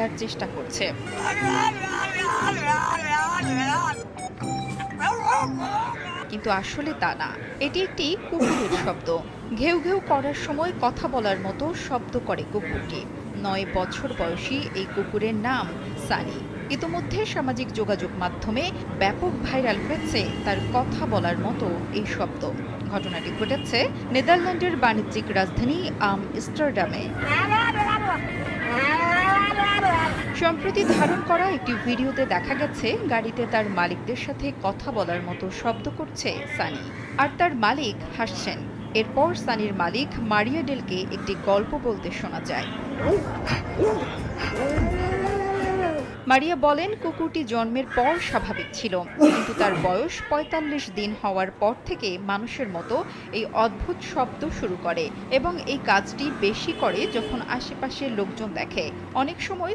পালার চেষ্টা করছে। কিন্তু আসলে তা না, এটি একটি কুকুরের শব্দ। ঘেউ ঘেউ করার সময় কথা বলার মতো শব্দ করে কুকুরটি। ৯ বছর বয়সী এই কুকুরের নাম সানি। ইতোমধ্যে সামাজিক যোগাযোগ মাধ্যমে ব্যাপক ভাইরাল হয়েছে তার কথা বলার মতো এই শব্দ। ঘটনাটি ঘটেছে নেদারল্যান্ডের বাণিজ্যিক রাজধানী আমস্টারডামে। সম্প্রতি ধারণ করা একটি ভিডিওতে দেখা গেছে গাড়িতে তার মালিকদের সাথে কথা বলার মতো শব্দ করছে সানি, আর তার মালিক হাসছেন। এরপর সানির মালিক মারিয়া ডেলকে একটি গল্প বলতে শোনা যায়। মারিয়া বলেন, কুকুরটি জন্মের পর স্বাভাবিক ছিল, কিন্তু তার বয়স ৪৫ দিন হওয়ার পর থেকে মানুষের মতো এই অদ্ভুত শব্দ শুরু করে এবং এই কাজটি বেশি করে যখন আশেপাশের লোকজন দেখে। অনেক সময়